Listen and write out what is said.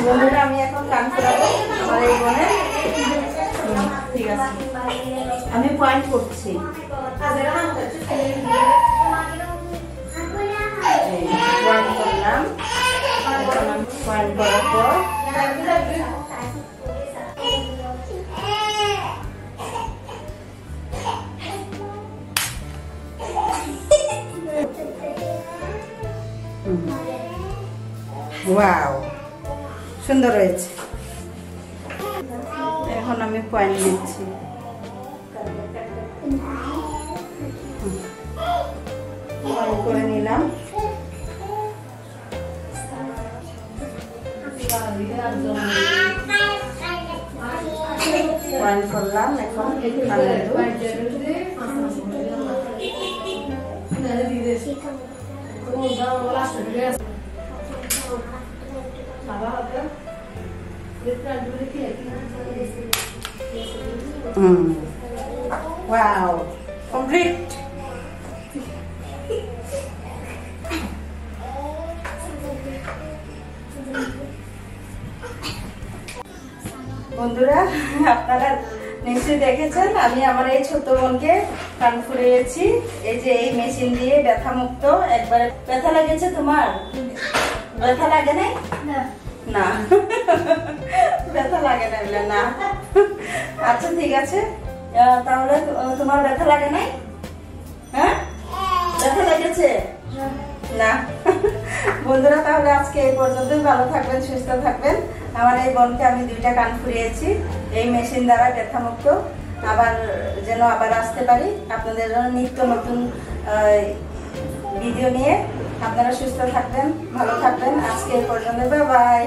বন্ধুরা আমি এখন কান ফুরাবো আমার এই বোনের। ঠিক আছে, আমি পয়েন্ট করছি। পয়েন্ট করলাম, পয়েন্ট করার পর ওয়াও, সুন্দর হয়েছে। এখন আমি পয়েন্ট দিচ্ছি। পয়েন্ট করে নিলাম। পয়েন্ট করলাম, এখন wow, complete. বন্ধুরা আপনারা নিশ্চয়ই দেখেছেন আমি আমার এই ছোট বোনকে কান ফুরিয়েছি। এই যে এই মেশিন দিয়ে ব্যথা মুক্ত। একবার ব্যথা লেগেছে তোমার? ব্যথা লাগে নাই? না ব্যথা লাগে না না। আচ্ছা ঠিক আছে, তাহলে তোমার ব্যথা লাগে নাই? হ্যাঁ, ব্যথা লেগেছে না? বন্ধুরা তাহলে আজকে এই পর্যন্তই। ভালো থাকবেন, সুস্থ থাকবেন। আমার এই বোনকে আমি 2টা কান ফুরিয়েছি এই মেশিন দ্বারা ব্যথা মুক্ত। আবার যেন আবার আসতে পারি আপনাদের জন্য নিত্য নতুন ভিডিও নিয়ে। আপনারা সুস্থ থাকবেন, ভালো থাকবেন। আজকে এই পর্যন্ত, বাই বাই।